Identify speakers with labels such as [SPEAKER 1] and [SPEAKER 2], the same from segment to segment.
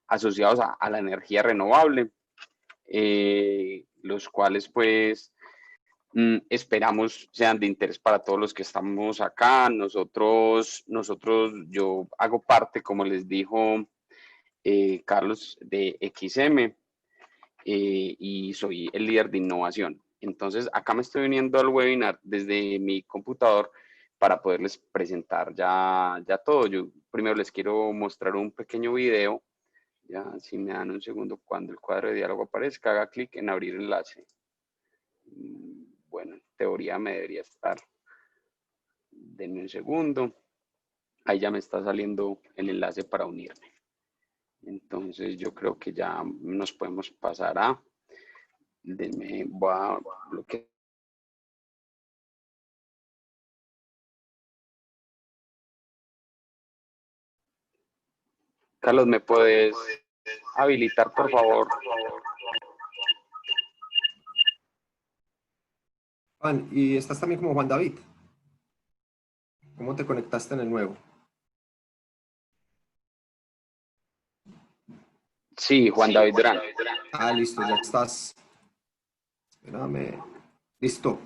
[SPEAKER 1] asociados a la energía renovable, los cuales pues esperamos sean de interés para todos los que estamos acá. Nosotros, yo hago parte, como les dijo Carlos, de XM, y soy el líder de innovación. Entonces, acá me estoy uniendo al webinar desde mi computador para poderles presentar ya todo. Yo primero les quiero mostrar un pequeño video. Ya, si me dan un segundo, cuando el cuadro de diálogo aparezca, haga clic en abrir enlace. Bueno, en teoría me debería estar. Denme un segundo. Ahí ya me está saliendo el enlace para unirme. Entonces yo creo que ya nos podemos pasar a... voy a bloquear. Carlos, ¿me puedes habilitar, por favor?
[SPEAKER 2] Juan, y estás también como Juan David. ¿Cómo te conectaste en el nuevo?
[SPEAKER 1] Sí, Juan David Durán.
[SPEAKER 2] Ah, listo, ya estás. Espérame. Listo.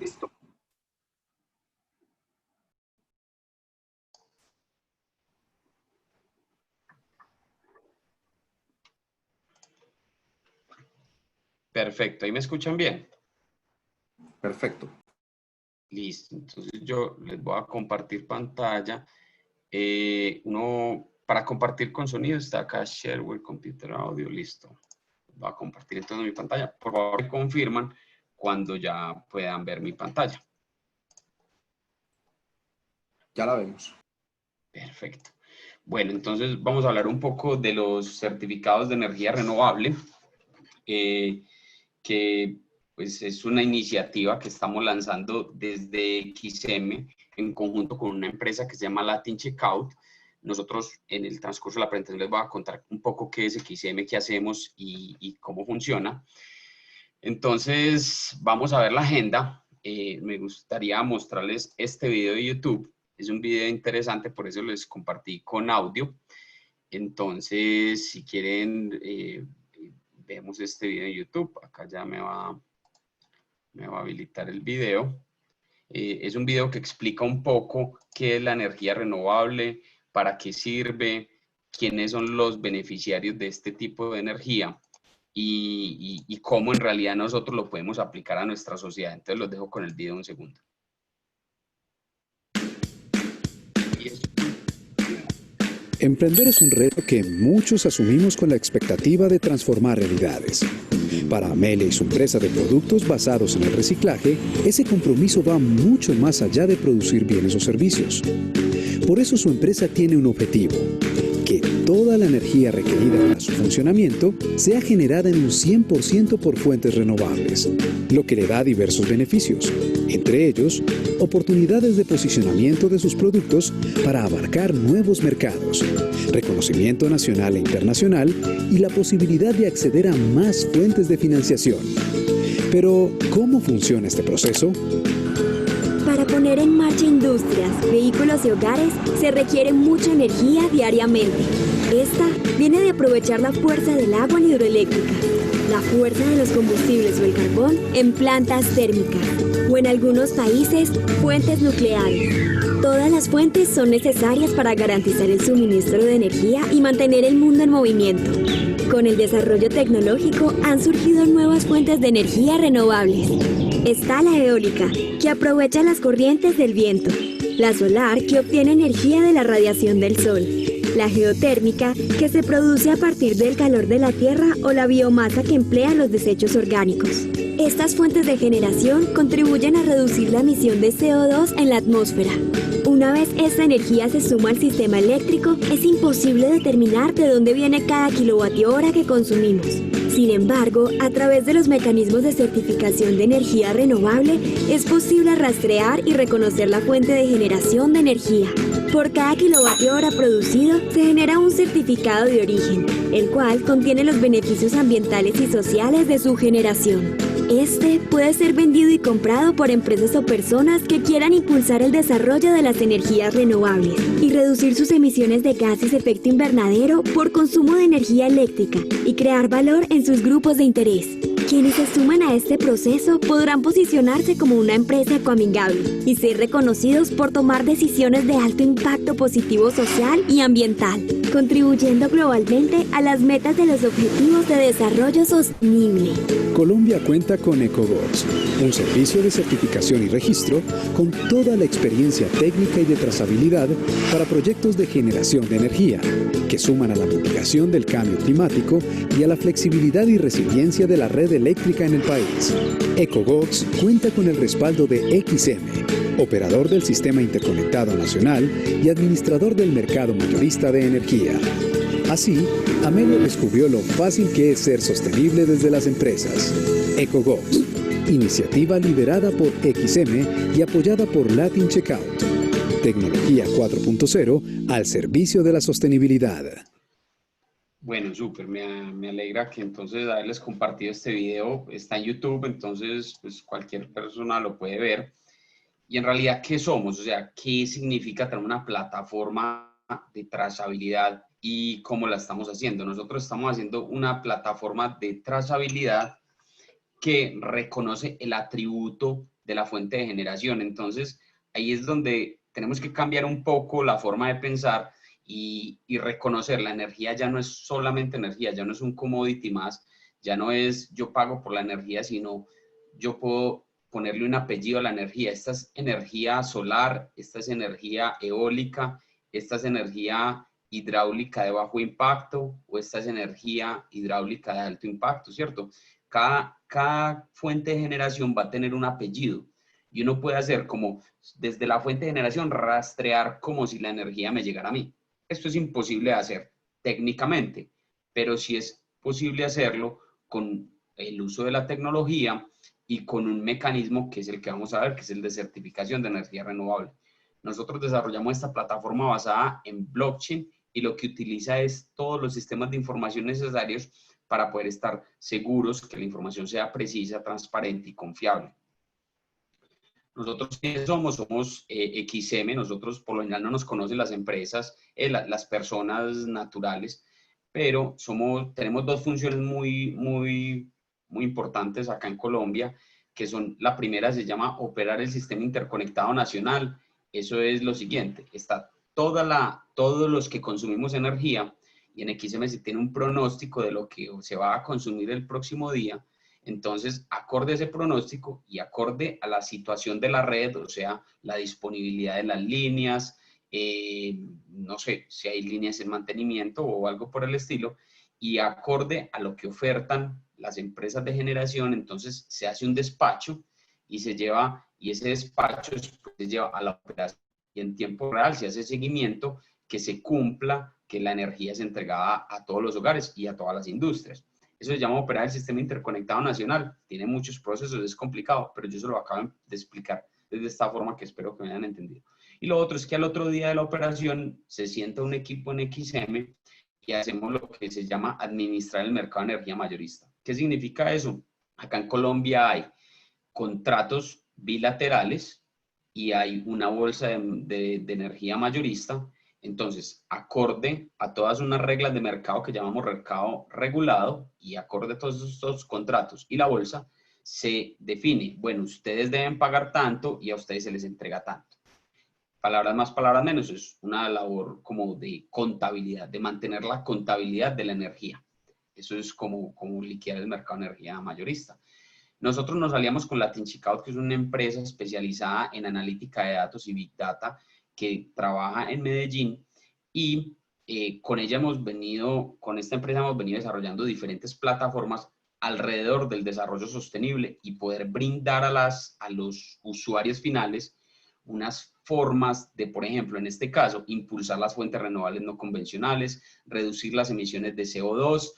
[SPEAKER 1] Perfecto, ¿ahí me escuchan bien?
[SPEAKER 2] Perfecto.
[SPEAKER 1] Listo, entonces yo les voy a compartir pantalla. Para compartir con sonido está acá Share with Computer Audio, listo. Voy a compartir entonces mi pantalla. Por favor, me confirman cuando ya puedan ver mi pantalla.
[SPEAKER 2] Ya la vemos.
[SPEAKER 1] Perfecto. Bueno, entonces vamos a hablar un poco de los certificados de energía renovable, que pues es una iniciativa que estamos lanzando desde XM en conjunto con una empresa que se llama Latin Checkout. Nosotros en el transcurso de la presentación les voy a contar un poco qué es XM, qué hacemos y cómo funciona. Entonces vamos a ver la agenda. Me gustaría mostrarles este video de YouTube. Es un video interesante, por eso les compartí con audio. Entonces, si quieren, vemos este video de YouTube. Acá ya me va a habilitar el video. Es un video que explica un poco qué es la energía renovable, para qué sirve, quiénes son los beneficiarios de este tipo de energía y cómo en realidad nosotros lo podemos aplicar a nuestra sociedad. Entonces los dejo con el video un segundo.
[SPEAKER 3] Emprender es un reto que muchos asumimos con la expectativa de transformar realidades. Para Amelia y su empresa de productos basados en el reciclaje, ese compromiso va mucho más allá de producir bienes o servicios. Por eso su empresa tiene un objetivo: que toda la energía requerida para su funcionamiento sea generada en un 100% por fuentes renovables, lo que le da diversos beneficios, entre ellos, oportunidades de posicionamiento de sus productos para abarcar nuevos mercados, reconocimiento nacional e internacional y la posibilidad de acceder a más fuentes de financiación. Pero, ¿cómo funciona este proceso?
[SPEAKER 4] Para poner en marcha industrias, vehículos y hogares se requiere mucha energía diariamente. Esta viene de aprovechar la fuerza del agua en hidroeléctrica, la fuerza de los combustibles o el carbón en plantas térmicas, o en algunos países, fuentes nucleares. Todas las fuentes son necesarias para garantizar el suministro de energía y mantener el mundo en movimiento. Con el desarrollo tecnológico han surgido nuevas fuentes de energía renovables. Está la eólica, que aprovecha las corrientes del viento, la solar, que obtiene energía de la radiación del sol, la geotérmica, que se produce a partir del calor de la tierra, o la biomasa, que emplea los desechos orgánicos. Estas fuentes de generación contribuyen a reducir la emisión de CO2 en la atmósfera. Una vez esta energía se suma al sistema eléctrico, es imposible determinar de dónde viene cada kilovatio hora que consumimos. Sin embargo, a través de los mecanismos de certificación de energía renovable, es posible rastrear y reconocer la fuente de generación de energía. Por cada kilovatio hora producido, se genera un certificado de origen, el cual contiene los beneficios ambientales y sociales de su generación. Este puede ser vendido y comprado por empresas o personas que quieran impulsar el desarrollo de las energías renovables y reducir sus emisiones de gases de efecto invernadero por consumo de energía eléctrica y crear valor en sus grupos de interés. Quienes se suman a este proceso podrán posicionarse como una empresa ecoamigable y ser reconocidos por tomar decisiones de alto impacto positivo social y ambiental, contribuyendo globalmente a las metas de los Objetivos de Desarrollo Sostenible.
[SPEAKER 3] Colombia cuenta con EcoGods, un servicio de certificación y registro con toda la experiencia técnica y de trazabilidad para proyectos de generación de energía, que suman a la mitigación del cambio climático y a la flexibilidad y resiliencia de la red eléctrica en el país. EcoGods cuenta con el respaldo de XM, operador del Sistema Interconectado Nacional y administrador del mercado mayorista de energía. Así, Amelio descubrió lo fácil que es ser sostenible desde las empresas. EcoGods, iniciativa liderada por XM y apoyada por Latin Checkout. Tecnología 4.0 al servicio de la sostenibilidad.
[SPEAKER 1] Bueno, súper, me alegra que entonces haberles compartido este video. Está en YouTube, entonces pues cualquier persona lo puede ver. Y en realidad, ¿qué somos? O sea, ¿qué significa tener una plataforma de trazabilidad y cómo la estamos haciendo? Nosotros estamos haciendo una plataforma de trazabilidad que reconoce el atributo de la fuente de generación. Entonces, ahí es donde tenemos que cambiar un poco la forma de pensar y reconocer la energía ya no es solamente energía, ya no es un commodity más, ya no es yo pago por la energía, sino yo puedo ponerle un apellido a la energía. Esta es energía solar, esta es energía eólica, esta es energía hidráulica de bajo impacto o esta es energía hidráulica de alto impacto, ¿cierto? Cada fuente de generación va a tener un apellido y uno puede hacer como desde la fuente de generación rastrear como si la energía me llegara a mí. Esto es imposible de hacer técnicamente, pero sí es posible hacerlo con el uso de la tecnología y con un mecanismo que es el que vamos a ver, que es el de certificación de energía renovable. Nosotros desarrollamos esta plataforma basada en blockchain y lo que utiliza es todos los sistemas de información necesarios para poder estar seguros que la información sea precisa, transparente y confiable. Nosotros, ¿quiénes somos? Somos XM. Nosotros por lo general no nos conocen las empresas, las personas naturales, pero tenemos dos funciones muy importantes acá en Colombia, que son, la primera se llama operar el Sistema Interconectado Nacional. Eso es lo siguiente, está todos los que consumimos energía, y en XM se tiene un pronóstico de lo que se va a consumir el próximo día. Entonces, acorde a ese pronóstico y acorde a la situación de la red, o sea, la disponibilidad de las líneas, no sé, si hay líneas en mantenimiento o algo por el estilo, y acorde a lo que ofertan las empresas de generación, entonces se hace un despacho y ese despacho se lleva a la operación y en tiempo real se hace seguimiento que se cumpla, que la energía es entregada a todos los hogares y a todas las industrias. Eso se llama operar el Sistema Interconectado Nacional. Tiene muchos procesos, es complicado, pero yo se lo acabo de explicar desde esta forma que espero que me hayan entendido. Y lo otro es que al otro día de la operación se sienta un equipo en XM y hacemos lo que se llama administrar el mercado de energía mayorista. ¿Qué significa eso? Acá en Colombia hay contratos bilaterales y hay una bolsa de energía mayorista. Entonces, acorde a todas unas reglas de mercado que llamamos mercado regulado y acorde a todos estos contratos y la bolsa, se define, bueno, ustedes deben pagar tanto y a ustedes se les entrega tanto. Palabras más, palabras menos, es una labor como de contabilidad, de mantener la contabilidad de la energía. Eso es como liquidar el mercado de energía mayorista. Nosotros nos aliamos con Latin Checkout, que es una empresa especializada en analítica de datos y Big Data, que trabaja en Medellín, y con esta empresa hemos venido desarrollando diferentes plataformas alrededor del desarrollo sostenible y poder brindar a los usuarios finales unas formas de, por ejemplo, en este caso, impulsar las fuentes renovables no convencionales, reducir las emisiones de CO2,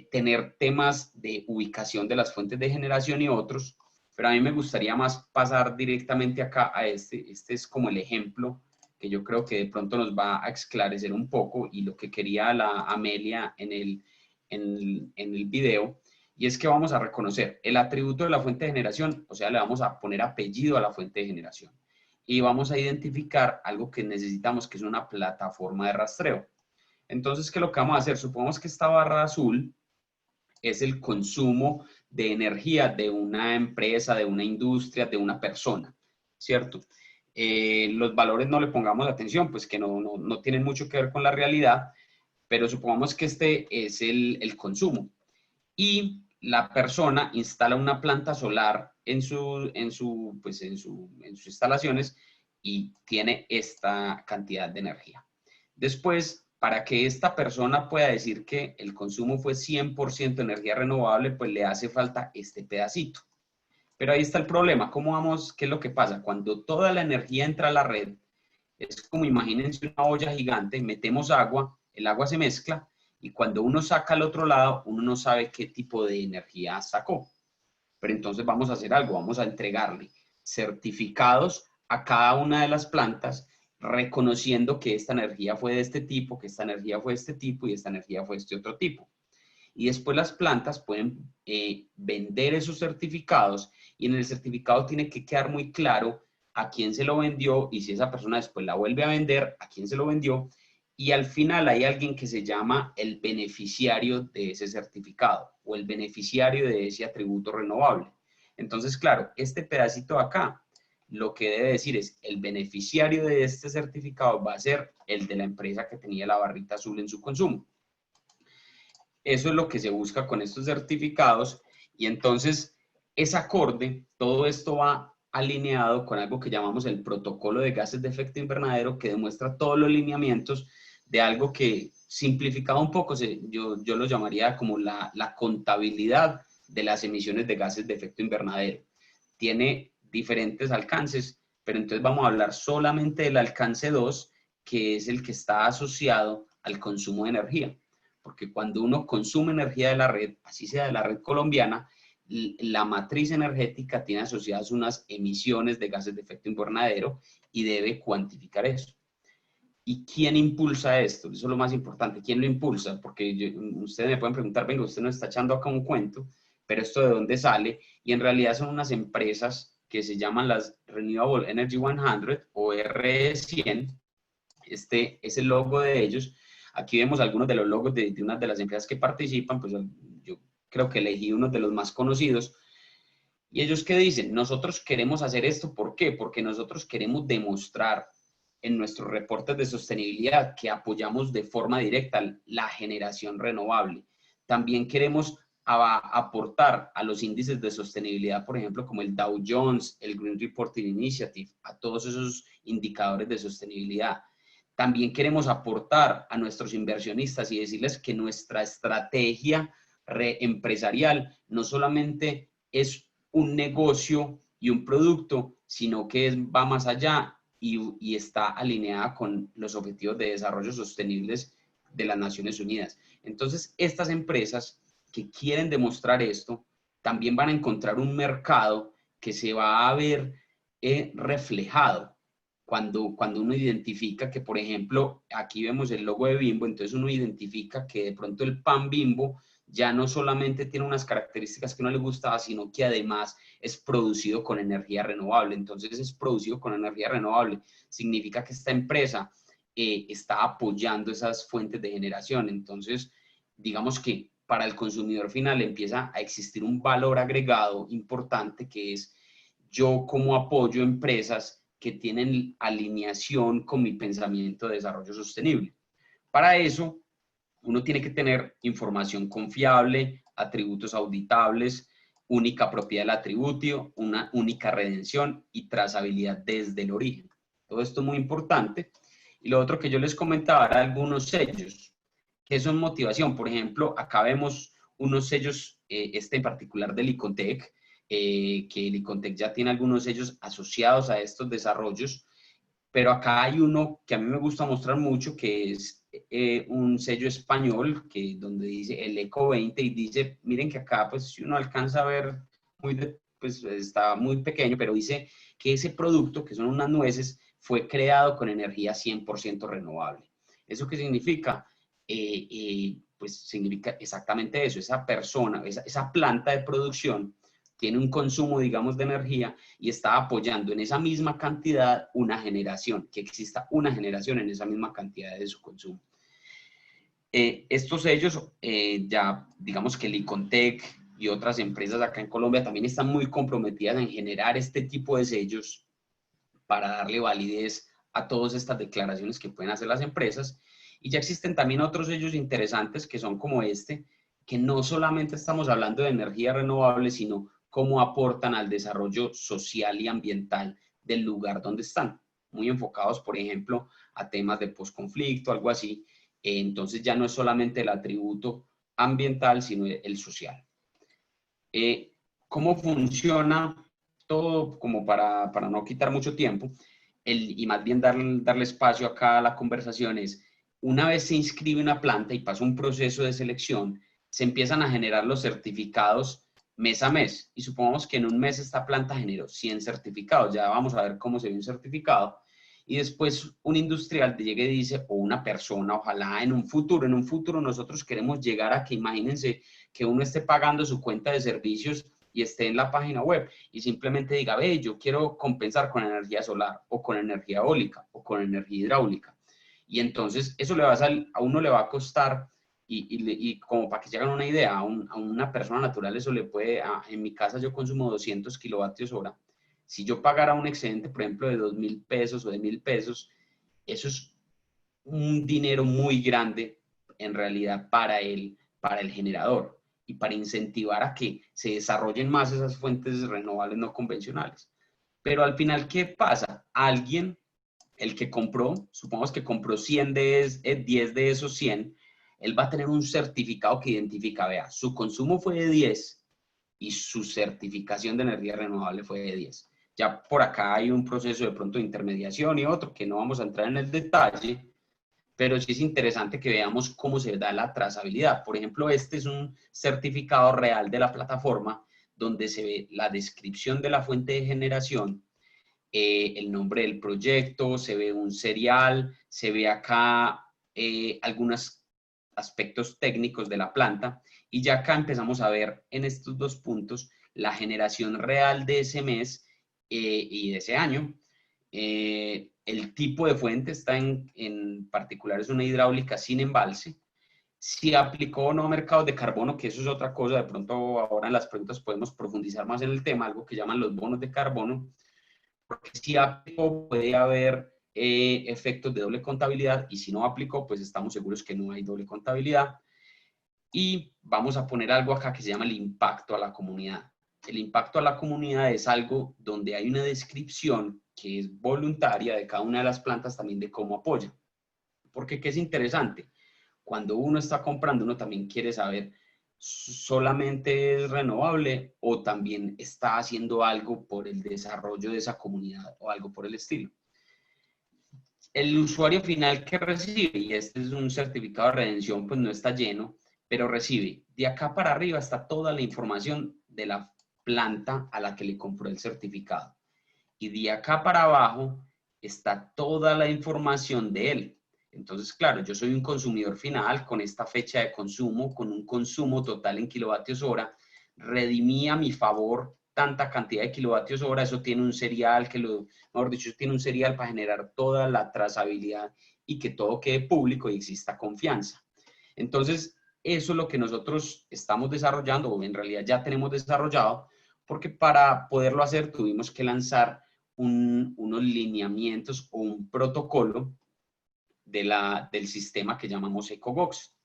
[SPEAKER 1] tener temas de ubicación de las fuentes de generación y otros, pero a mí me gustaría más pasar directamente acá a este es como el ejemplo que yo creo que de pronto nos va a esclarecer un poco y lo que quería la Amelia en el video, y es que vamos a reconocer el atributo de la fuente de generación, o sea, le vamos a poner apellido a la fuente de generación. Y vamos a identificar algo que necesitamos, que es una plataforma de rastreo. Entonces, ¿qué es lo que vamos a hacer? Supongamos que esta barra azul es el consumo de energía de una empresa, de una industria, de una persona, ¿cierto? Los valores no le pongamos atención, pues que no tienen mucho que ver con la realidad, pero supongamos que este es el consumo. Y la persona instala una planta solar en sus instalaciones y tiene esta cantidad de energía. Después, para que esta persona pueda decir que el consumo fue 100% energía renovable, pues le hace falta este pedacito. Pero ahí está el problema. ¿Cómo vamos? ¿Qué es lo que pasa? Cuando toda la energía entra a la red, es como imagínense una olla gigante, metemos agua, el agua se mezcla, y cuando uno saca al otro lado, uno no sabe qué tipo de energía sacó. Pero entonces vamos a hacer algo, vamos a entregarle certificados a cada una de las plantas, reconociendo que esta energía fue de este tipo, que esta energía fue de este tipo y esta energía fue de este otro tipo. Y después las plantas pueden vender esos certificados, y en el certificado tiene que quedar muy claro a quién se lo vendió, y si esa persona después la vuelve a vender, a quién se lo vendió. Y al final hay alguien que se llama el beneficiario de ese certificado o el beneficiario de ese atributo renovable. Entonces, claro, este pedacito de acá, lo que debe decir es el beneficiario de este certificado va a ser el de la empresa que tenía la barrita azul en su consumo. Eso es lo que se busca con estos certificados, y entonces es acorde, todo esto va alineado con algo que llamamos el protocolo de gases de efecto invernadero, que demuestra todos los lineamientos de algo que, simplificado un poco, yo lo llamaría como la contabilidad de las emisiones de gases de efecto invernadero. Tiene diferentes alcances, pero entonces vamos a hablar solamente del alcance 2, que es el que está asociado al consumo de energía. Porque cuando uno consume energía de la red, así sea de la red colombiana, la matriz energética tiene asociadas unas emisiones de gases de efecto invernadero y debe cuantificar eso. ¿Y quién impulsa esto? Eso es lo más importante. ¿Quién lo impulsa? Porque ustedes me pueden preguntar, venga, usted nos está echando acá un cuento, pero ¿esto de dónde sale? Y en realidad son unas empresas que se llaman las Renewable Energy 100 o RE100. Este es el logo de ellos. Aquí vemos algunos de los logos de una de las empresas que participan, pues yo creo que elegí uno de los más conocidos. ¿Y ellos qué dicen? Nosotros queremos hacer esto, ¿por qué? Porque nosotros queremos demostrar en nuestros reportes de sostenibilidad que apoyamos de forma directa la generación renovable. También queremos aportar a los índices de sostenibilidad, por ejemplo, como el Dow Jones, el Green Reporting Initiative, a todos esos indicadores de sostenibilidad. También queremos aportar a nuestros inversionistas y decirles que nuestra estrategia empresarial no solamente es un negocio y un producto, sino que va más allá y está alineada con los objetivos de desarrollo sostenibles de las Naciones Unidas. Entonces, estas empresas que quieren demostrar esto, también van a encontrar un mercado que se va a ver reflejado cuando uno identifica que, por ejemplo, aquí vemos el logo de Bimbo, entonces uno identifica que de pronto el pan Bimbo ya no solamente tiene unas características que no le gustaba, sino que además es producido con energía renovable. Entonces es producido con energía renovable. Significa que esta empresa está apoyando esas fuentes de generación. Entonces, digamos que para el consumidor final empieza a existir un valor agregado importante, que es yo como apoyo empresas que tienen alineación con mi pensamiento de desarrollo sostenible. Para eso, uno tiene que tener información confiable, atributos auditables, única propiedad del atributo, una única redención y trazabilidad desde el origen. Todo esto es muy importante. Y lo otro que yo les comentaba era algunos sellos. ¿Qué son motivación? Por ejemplo, acá vemos unos sellos, este en particular del ICONTEC, que el ICONTEC ya tiene algunos sellos asociados a estos desarrollos, pero acá hay uno que a mí me gusta mostrar mucho, que es un sello español, donde dice el ECO 20, y dice, miren que acá, pues si uno alcanza a ver, pues está muy pequeño, pero dice que ese producto, que son unas nueces, fue creado con energía 100% renovable. ¿Eso qué significa? pues significa exactamente eso. Esa persona, esa planta de producción tiene un consumo, digamos, de energía y está apoyando en esa misma cantidad una generación, que exista una generación en esa misma cantidad de su consumo. Estos sellos, ya digamos que el Icontec y otras empresas acá en Colombia también están muy comprometidas en generar este tipo de sellos para darle validez a todas estas declaraciones que pueden hacer las empresas. Y ya existen también otros sellos interesantes que son como este, que no solamente estamos hablando de energía renovable, sino cómo aportan al desarrollo social y ambiental del lugar donde están, muy enfocados, por ejemplo, a temas de posconflicto, algo así. Entonces ya no es solamente el atributo ambiental, sino el social. ¿Cómo funciona todo? Como para no quitar mucho tiempo, y más bien darle espacio acá a la conversación, es una vez se inscribe una planta y pasa un proceso de selección, se empiezan a generar los certificados mes a mes. Y supongamos que en un mes esta planta generó 100 certificados. Ya vamos a ver cómo se ve un certificado. Y después un industrial te llega y dice, o una persona, ojalá en un futuro nosotros queremos llegar a que, imagínense, que uno esté pagando su cuenta de servicios y esté en la página web y simplemente diga, ve, yo quiero compensar con energía solar o con energía eólica o con energía hidráulica. Y entonces eso a uno le va a costar, y como para que se hagan una idea, a una persona natural eso le puede, en mi casa yo consumo 200 kilovatios hora. Si yo pagara un excedente, por ejemplo, de 2.000 pesos o de 1.000 pesos, eso es un dinero muy grande en realidad para el generador y para incentivar a que se desarrollen más esas fuentes renovables no convencionales. Pero al final, ¿qué pasa? Alguien, el que compró, supongamos que compró 10 de esos 100, él va a tener un certificado que identifica, vea, su consumo fue de 10 y su certificación de energía renovable fue de 10. Ya por acá hay un proceso de pronto de intermediación y otro que no vamos a entrar en el detalle, pero sí es interesante que veamos cómo se da la trazabilidad. Por ejemplo, este es un certificado real de la plataforma donde se ve la descripción de la fuente de generación, el nombre del proyecto, se ve un serial, se ve acá algunos aspectos técnicos de la planta, y ya acá empezamos a ver en estos dos puntos la generación real de ese mes y de ese año. El tipo de fuente está en particular, es una hidráulica sin embalse. Si aplicó o no a mercados de carbono, que eso es otra cosa, de pronto ahora en las preguntas podemos profundizar más en el tema, algo que llaman los bonos de carbono, porque si aplicó puede haber efectos de doble contabilidad, y si no aplicó, pues estamos seguros que no hay doble contabilidad. Y vamos a poner algo acá que se llama el impacto a la comunidad. El impacto a la comunidad es algo donde hay una descripción que es voluntaria de cada una de las plantas, también de cómo apoya. Porque ¿qué es interesante? Cuando uno está comprando, uno también quiere saber, ¿solamente es renovable o también está haciendo algo por el desarrollo de esa comunidad o algo por el estilo? El usuario final que recibe, y este es un certificado de redención, pues no está lleno, pero recibe de acá para arriba está toda la información de la planta a la que le compró el certificado. Y de acá para abajo está toda la información de él. Entonces, claro, yo soy un consumidor final con esta fecha de consumo, con un consumo total en kilovatios hora, redimí a mi favor tanta cantidad de kilovatios hora, eso tiene un serial mejor dicho, tiene un serial para generar toda la trazabilidad y que todo quede público y exista confianza. Entonces, eso es lo que nosotros estamos desarrollando, o en realidad ya tenemos desarrollado, porque para poderlo hacer tuvimos que lanzar unos lineamientos o un protocolo del sistema que llamamos EcoBox.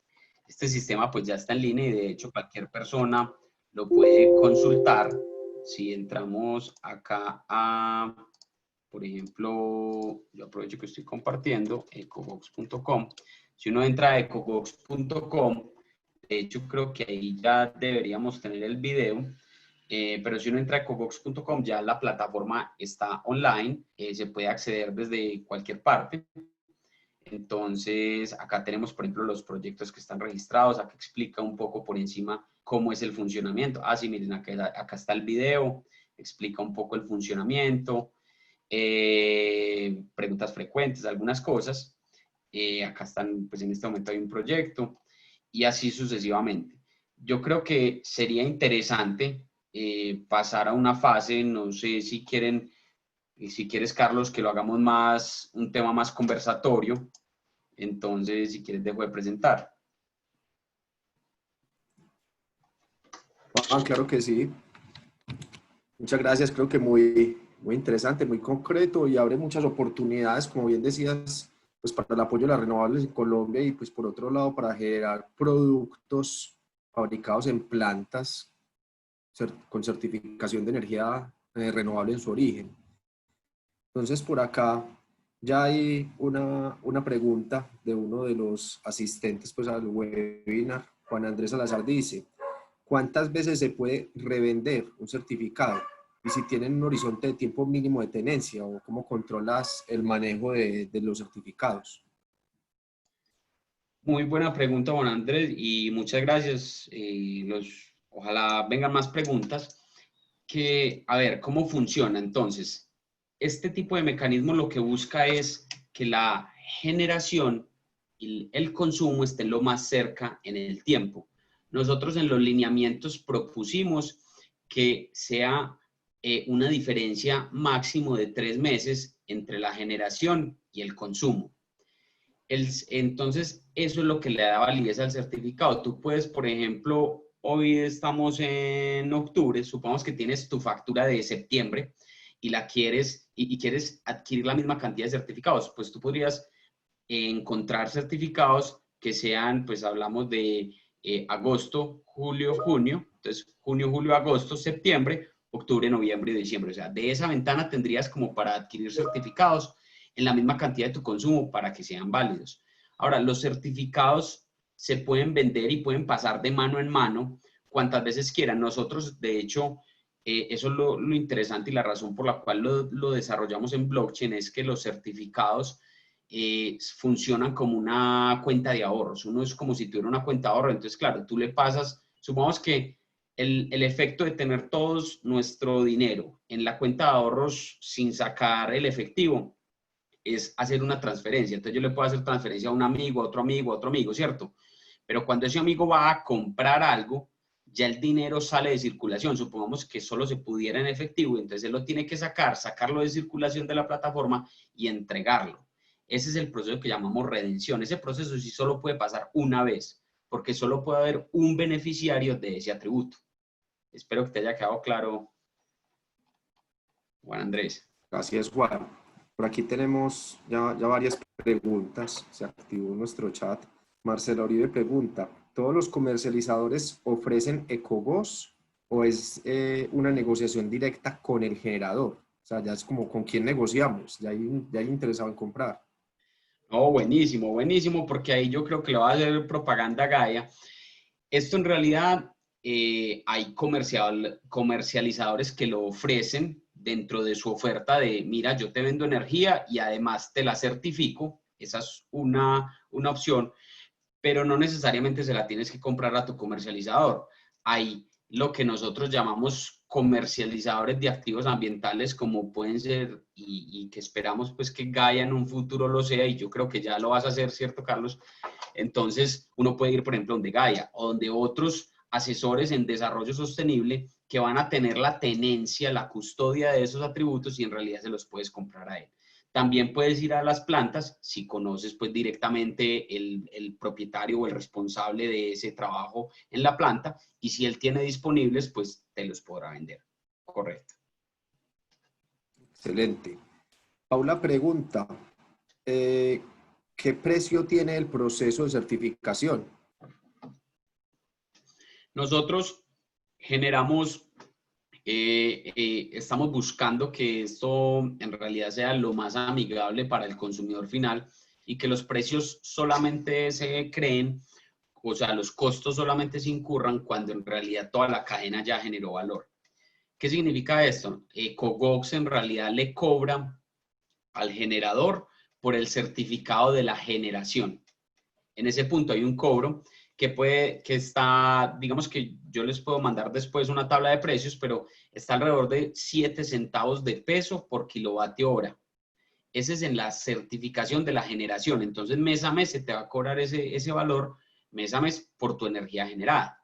[SPEAKER 1] Este sistema pues ya está en línea y de hecho cualquier persona lo puede consultar. Si entramos acá a, por ejemplo, yo aprovecho que estoy compartiendo, ecobox.com. Si uno entra a ecobox.com, de hecho creo que ahí ya deberíamos tener el video. Pero si uno entra a ecobox.com, ya la plataforma está online, se puede acceder desde cualquier parte. Entonces, acá tenemos, por ejemplo, los proyectos que están registrados. Acá explica un poco por encima cómo es el funcionamiento. Ah, sí, miren, acá está el video, explica un poco el funcionamiento, preguntas frecuentes, algunas cosas. Acá están, pues en este momento hay un proyecto. y así sucesivamente. Yo creo que sería interesante pasar a una fase, no sé si quieren, si quieres, Carlos, que lo hagamos más, un tema más conversatorio. Entonces, si quieres, dejo de presentar.
[SPEAKER 2] Claro que sí. Muchas gracias, creo que muy interesante, muy concreto y abre muchas oportunidades, como bien decías, pues para el apoyo de las renovables en Colombia y pues por otro lado para generar productos fabricados en plantas con certificación de energía renovable en su origen. Entonces por acá ya hay una pregunta de uno de los asistentes pues al webinar, Juan Andrés Salazar dice: ¿cuántas veces se puede revender un certificado? Y si tienen un horizonte de tiempo mínimo de tenencia, o cómo controlas el manejo de los certificados.
[SPEAKER 1] Muy buena pregunta, Juan Andrés, y muchas gracias. Ojalá vengan más preguntas. A ver, ¿cómo funciona? Entonces, este tipo de mecanismo lo que busca es que la generación y el consumo estén lo más cerca en el tiempo. Nosotros en los lineamientos propusimos que sea una diferencia máximo de 3 meses entre la generación y el consumo. Entonces, eso es lo que le da validez al certificado. Tú puedes, por ejemplo, hoy estamos en octubre, supongamos que tienes tu factura de septiembre y la quieres, y quieres adquirir la misma cantidad de certificados, pues tú podrías encontrar certificados que sean, pues hablamos de agosto, julio, junio, entonces junio, julio, agosto, septiembre, octubre, noviembre y diciembre. O sea, de esa ventana tendrías como para adquirir certificados en la misma cantidad de tu consumo para que sean válidos. Ahora, los certificados se pueden vender y pueden pasar de mano en mano cuantas veces quieran. Nosotros, de hecho, eso es lo interesante y la razón por la cual lo desarrollamos en blockchain es que los certificados funcionan como una cuenta de ahorros. Uno es como si tuviera una cuenta de ahorro. Entonces, claro, tú le pasas, supongamos que el efecto de tener todos nuestro dinero en la cuenta de ahorros sin sacar el efectivo es hacer una transferencia. Entonces yo le puedo hacer transferencia a un amigo, a otro amigo, a otro amigo, ¿cierto? Pero cuando ese amigo va a comprar algo, ya el dinero sale de circulación. Supongamos que solo se pudiera en efectivo, entonces él lo tiene que sacarlo de circulación de la plataforma y entregarlo. Ese es el proceso que llamamos redención. Ese proceso sí solo puede pasar una vez, porque solo puede haber un beneficiario de ese atributo. Espero que te haya quedado claro, Juan Andrés.
[SPEAKER 2] Gracias, Juan. Por aquí tenemos ya varias preguntas. Se activó nuestro chat. Marcela Oribe pregunta: ¿todos los comercializadores ofrecen EcoGos o es una negociación directa con el generador? O sea, ya es como con quién negociamos, ya hay interesado en comprar.
[SPEAKER 1] Oh, buenísimo, buenísimo, porque ahí yo creo que le va a hacer propaganda a Gaia. Esto en realidad hay comercializadores que lo ofrecen dentro de su oferta de, mira, yo te vendo energía y además te la certifico. Esa es una opción, pero no necesariamente se la tienes que comprar a tu comercializador. Hay lo que nosotros llamamos comercializadores de activos ambientales, como pueden ser, y que esperamos pues que Gaia en un futuro lo sea, y yo creo que ya lo vas a hacer, ¿cierto, Carlos? Entonces, uno puede ir, por ejemplo, donde Gaia o donde otros asesores en desarrollo sostenible que van a tener la tenencia, la custodia de esos atributos y en realidad se los puedes comprar a él. También puedes ir a las plantas si conoces pues directamente el propietario o el responsable de ese trabajo en la planta, y si él tiene disponibles, pues te los podrá vender. Correcto.
[SPEAKER 2] Excelente. Paula pregunta: ¿qué precio tiene el proceso de certificación?
[SPEAKER 1] Nosotros generamos, estamos buscando que esto en realidad sea lo más amigable para el consumidor final y que los precios solamente se creen, o sea, los costos solamente se incurran cuando en realidad toda la cadena ya generó valor. ¿Qué significa esto? EcoGox en realidad le cobra al generador por el certificado de la generación. En ese punto hay un cobro que está, digamos que yo les puedo mandar después una tabla de precios, pero está alrededor de 7 centavos de peso por kilovatio hora. Ese es en la certificación de la generación. Entonces, mes a mes se te va a cobrar ese valor mes a mes por tu energía generada.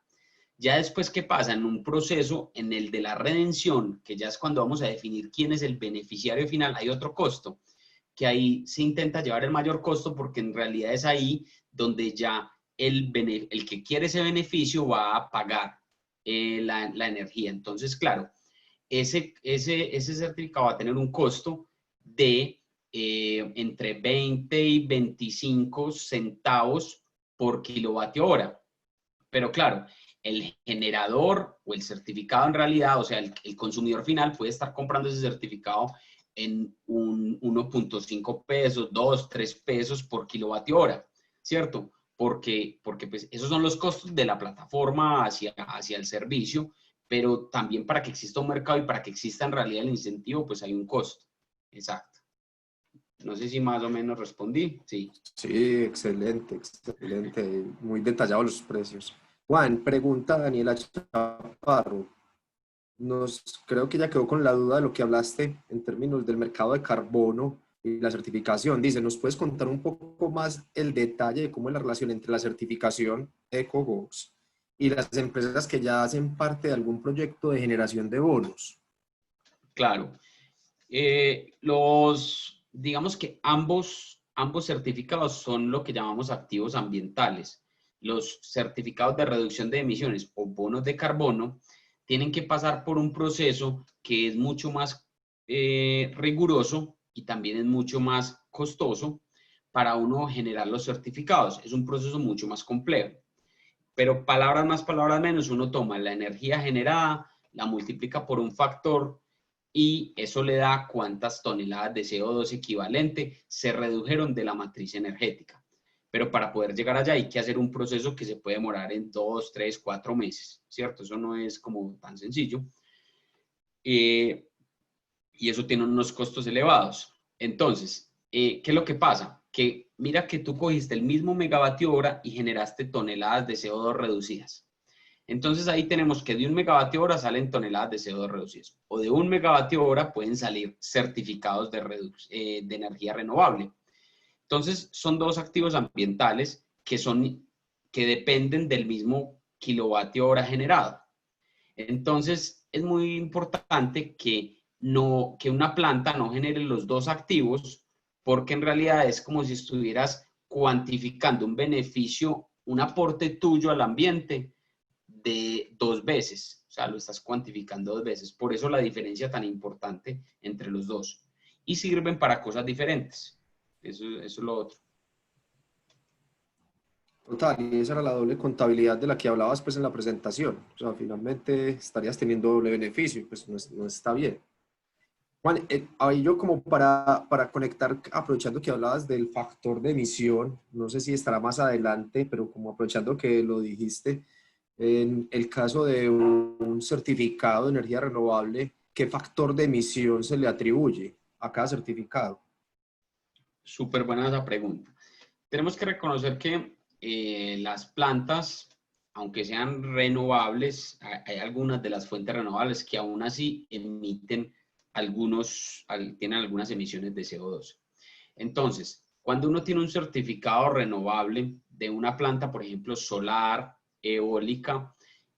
[SPEAKER 1] Ya después, ¿qué pasa? En un proceso, en el de la redención, que ya es cuando vamos a definir quién es el beneficiario final, hay otro costo, que ahí se intenta llevar el mayor costo porque en realidad es ahí donde ya el que quiere ese beneficio va a pagar la energía. Entonces, claro, ese certificado va a tener un costo de entre 20 y 25 centavos por kilovatio hora. Pero claro, el generador o el certificado en realidad, o sea, el consumidor final puede estar comprando ese certificado en un 1.5 pesos, 2, 3 pesos por kilovatio hora, ¿cierto? Porque pues esos son los costos de la plataforma hacia el servicio, pero también para que exista un mercado y para que exista en realidad el incentivo, pues hay un costo. Exacto. No sé si más o menos respondí. Sí.
[SPEAKER 2] Sí, excelente, excelente. Muy detallados los precios. Juan, pregunta Daniela Chaparro. Creo que ya quedó con la duda de lo que hablaste en términos del mercado de carbono y la certificación. Dice, ¿nos puedes contar un poco más el detalle de cómo es la relación entre la certificación EcoGox y las empresas que ya hacen parte de algún proyecto de generación de bonos?
[SPEAKER 1] Claro. Digamos que ambos certificados son lo que llamamos activos ambientales. Los certificados de reducción de emisiones o bonos de carbono tienen que pasar por un proceso que es mucho más riguroso y también es mucho más costoso para uno generar los certificados. Es un proceso mucho más complejo. Pero palabras más, palabras menos, uno toma la energía generada, la multiplica por un factor y eso le da cuántas toneladas de CO2 equivalente se redujeron de la matriz energética. Pero para poder llegar allá hay que hacer un proceso que se puede demorar en 2, 3, 4 meses, ¿cierto? Eso no es como tan sencillo. Y eso tiene unos costos elevados. Entonces, ¿qué es lo que pasa? Que mira que tú cogiste el mismo megavatio hora y generaste toneladas de CO2 reducidas. Entonces ahí tenemos que de 1 megavatio hora salen toneladas de CO2 reducidas. O de 1 megavatio hora pueden salir certificados de energía renovable. Entonces son dos activos ambientales que dependen del mismo kilovatio hora generado. Entonces es muy importante que una planta no genere los dos activos, porque en realidad es como si estuvieras cuantificando un beneficio, un aporte tuyo al ambiente de 2 veces. O sea, lo estás cuantificando 2 veces. Por eso la diferencia tan importante entre los dos. Y sirven para cosas diferentes. Eso es lo otro.
[SPEAKER 2] Total, y esa era la doble contabilidad de la que hablabas pues en la presentación. O sea, finalmente estarías teniendo doble beneficio, pues no está bien. Juan, ahí yo como para conectar, aprovechando que hablabas del factor de emisión, no sé si estará más adelante, pero como aprovechando que lo dijiste, en el caso de un certificado de energía renovable, ¿qué factor de emisión se le atribuye a cada certificado?
[SPEAKER 1] Súper buena esa pregunta. Tenemos que reconocer que las plantas, aunque sean renovables, hay algunas de las fuentes renovables que aún así emiten tienen algunas emisiones de CO2. Entonces, cuando uno tiene un certificado renovable de una planta, por ejemplo, solar, eólica,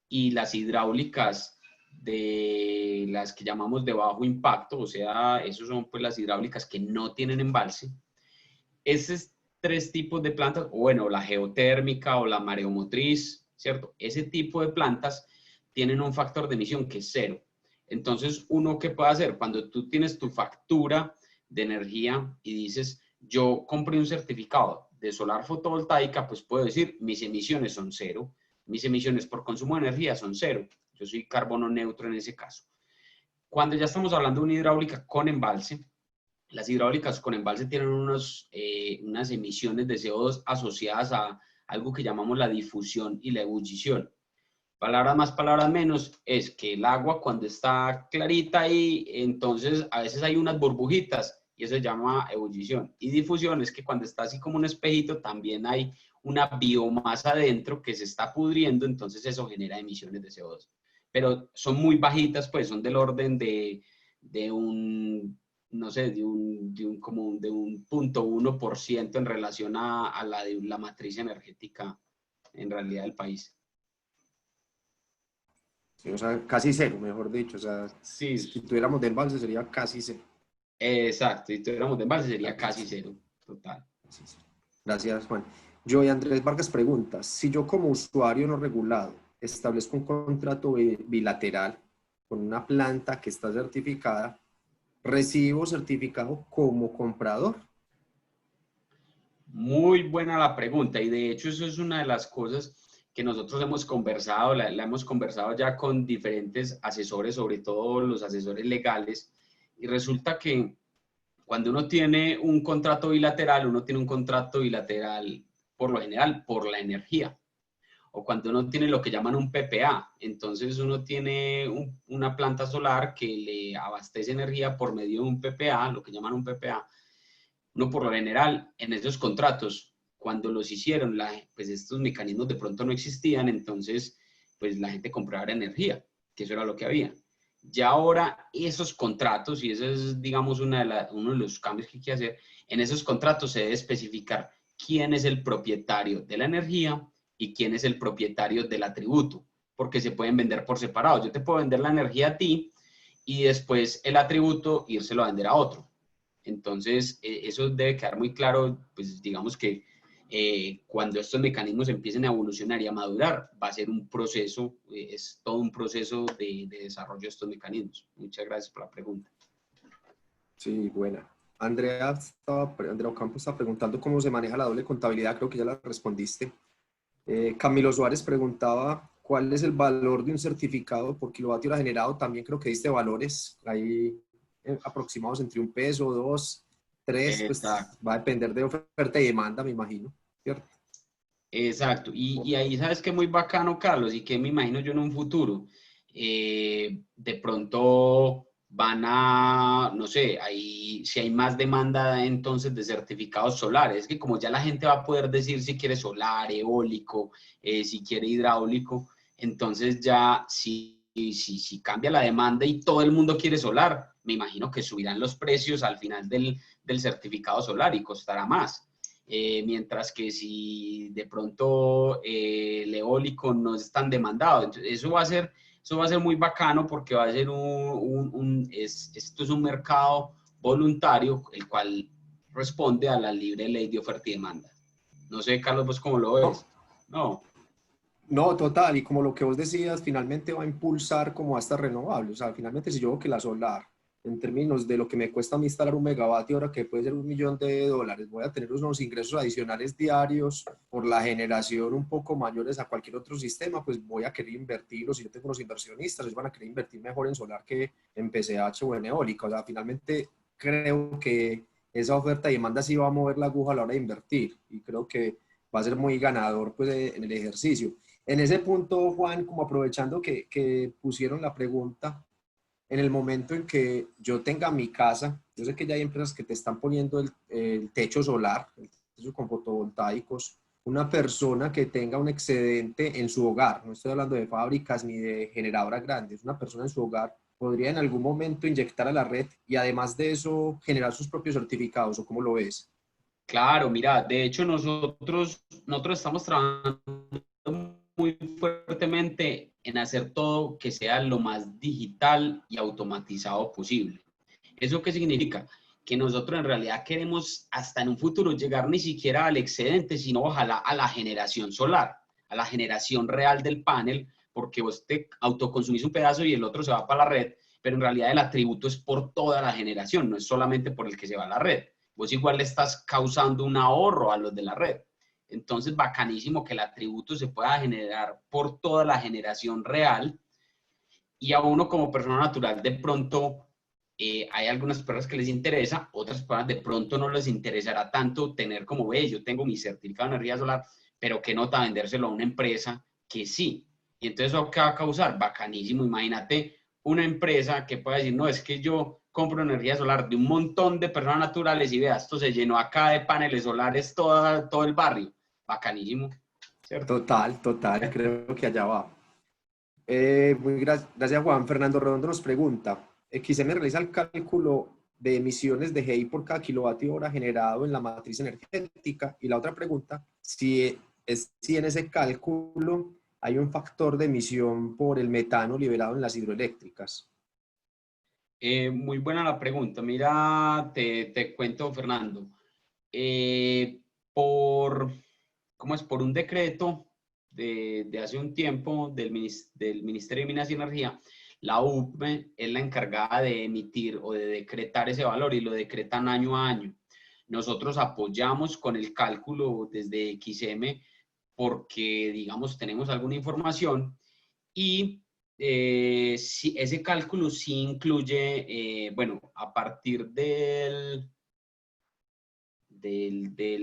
[SPEAKER 1] y las hidráulicas de las que llamamos de bajo impacto, o sea, esos son pues las hidráulicas que no tienen embalse, esos 3 tipos de plantas, o bueno, la geotérmica o la mareomotriz, ¿cierto? Ese tipo de plantas tienen un factor de emisión que es 0. Entonces, uno, ¿qué puede hacer? Cuando tú tienes tu factura de energía y dices, yo compré un certificado de solar fotovoltaica, pues puedo decir, mis emisiones son 0, mis emisiones por consumo de energía son 0. Yo soy carbono neutro en ese caso. Cuando ya estamos hablando de una hidráulica con embalse, las hidráulicas con embalse tienen unas emisiones de CO2 asociadas a algo que llamamos la difusión y la ebullición. Palabras más, palabras menos, es que el agua cuando está clarita ahí, entonces a veces hay unas burbujitas y eso se llama ebullición. Y difusión es que cuando está así como un espejito también hay una biomasa adentro que se está pudriendo, entonces eso genera emisiones de CO2. Pero son muy bajitas, pues son del orden de un, no sé, de un 0.1% en relación a la de la matriz energética en realidad del país.
[SPEAKER 2] Sí, o sea, casi cero, mejor dicho. O sea,
[SPEAKER 1] Sí,
[SPEAKER 2] si tuviéramos de embalse sería casi cero.
[SPEAKER 1] exacto, si tuviéramos de embalse sería casi cero, total.
[SPEAKER 2] Casi cero. Gracias, Juan. Yo y Andrés Vargas pregunta, si yo como usuario no regulado establezco un contrato bilateral con una planta que está certificada, ¿recibo certificado como comprador?
[SPEAKER 1] Muy buena la pregunta y de hecho eso es una de las cosas que nosotros hemos conversado, la hemos conversado ya con diferentes asesores, sobre todo los asesores legales, y resulta que cuando uno tiene un contrato bilateral, uno tiene un contrato bilateral por lo general por la energía, o cuando uno tiene lo que llaman un PPA, entonces uno tiene una planta solar que le abastece energía por medio de un PPA, lo que llaman un PPA. Uno por lo general en esos contratos, cuando los hicieron, pues estos mecanismos de pronto no existían, entonces pues la gente compraba energía, que eso era lo que había. Ya ahora esos contratos, y ese es digamos uno de los cambios que hay que hacer, en esos contratos se debe especificar quién es el propietario de la energía y quién es el propietario del atributo, porque se pueden vender por separado. Yo te puedo vender la energía a ti y después el atributo írselo a vender a otro. Entonces, eso debe quedar muy claro, pues digamos que cuando estos mecanismos empiecen a evolucionar y a madurar, va a ser un proceso, es todo un proceso de desarrollo de estos mecanismos. Muchas gracias por la pregunta.
[SPEAKER 2] Sí, buena. Andrea Ocampo está preguntando cómo se maneja la doble contabilidad, creo que ya la respondiste. Camilo Suárez preguntaba cuál es el valor de un certificado por kilovatio hora generado, también creo que diste valores ahí aproximados entre $1, $2, $3, pues va a depender de oferta y demanda, me imagino, ¿cierto?
[SPEAKER 1] Exacto, y ahí sabes que es muy bacano, Carlos, y que me imagino yo en un futuro, de pronto van a, no sé, ahí, si hay más demanda entonces de certificados solares, que como ya la gente va a poder decir si quiere solar, eólico, si quiere hidráulico, entonces ya si cambia la demanda y todo el mundo quiere solar, me imagino que subirán los precios al final del certificado solar y costará más. Mientras que si de pronto el eólico no es tan demandado. Entonces, eso va a ser muy bacano porque va a ser esto es un mercado voluntario, el cual responde a la libre ley de oferta y demanda. No sé, Carlos, ¿vos cómo lo ves? No.
[SPEAKER 2] No, total, y como lo que vos decías, finalmente va a impulsar como a estas renovables. O sea, finalmente si yo veo que la solar, en términos de lo que me cuesta a mí instalar un megavatio hora, que puede ser $1.000.000, voy a tener unos ingresos adicionales diarios por la generación un poco mayores a cualquier otro sistema, pues voy a querer invertir, o si yo tengo unos inversionistas, ellos van a querer invertir mejor en solar que en PCH o en eólica. O sea, finalmente creo que esa oferta y demanda sí va a mover la aguja a la hora de invertir, y creo que va a ser muy ganador pues en el ejercicio. En ese punto, Juan, como aprovechando que pusieron la pregunta, en el momento en que yo tenga mi casa, yo sé que ya hay empresas que te están poniendo el techo solar, el techo con fotovoltaicos, una persona que tenga un excedente en su hogar, no estoy hablando de fábricas ni de generadoras grandes, una persona en su hogar podría en algún momento inyectar a la red y además de eso generar sus propios certificados, ¿o cómo lo ves?
[SPEAKER 1] Claro, mira, de hecho nosotros estamos trabajando muy fuertemente en hacer todo que sea lo más digital y automatizado posible. ¿Eso qué significa? Que nosotros en realidad queremos hasta en un futuro llegar ni siquiera al excedente, sino ojalá a la generación solar, a la generación real del panel, porque vos te autoconsumís un pedazo y el otro se va para la red, pero en realidad el atributo es por toda la generación, no es solamente por el que se va a la red. Vos igual le estás causando un ahorro a los de la red. Entonces, bacanísimo que el atributo se pueda generar por toda la generación real y a uno como persona natural de pronto hay algunas personas que les interesa, otras personas de pronto no les interesará tanto tener como ve, yo tengo mi certificado de energía solar, pero que nota vendérselo a una empresa que sí. Y entonces, ¿eso qué va a causar? Bacanísimo, imagínate una empresa que pueda decir, no, es que yo compro energía solar de un montón de personas naturales y vea, esto se llenó acá de paneles solares todo el barrio. Bacanísimo, ¿cierto?
[SPEAKER 2] Total, creo que allá va. Gracias, Juan. Fernando Redondo nos pregunta, ¿XM realiza el cálculo de emisiones de GI por cada kilovatio hora generado en la matriz energética? Y la otra pregunta, si es si en ese cálculo hay un factor de emisión por el metano liberado en las hidroeléctricas.
[SPEAKER 1] Muy buena la pregunta. Mira, te cuento, Fernando. Por, ¿Cómo es? Por un decreto de hace un tiempo del Ministerio de Minas y Energía, la UPME es la encargada de emitir o de decretar ese valor y lo decretan año a año. Nosotros apoyamos con el cálculo desde XM porque, digamos, tenemos alguna información y si ese cálculo sí incluye, bueno, a partir del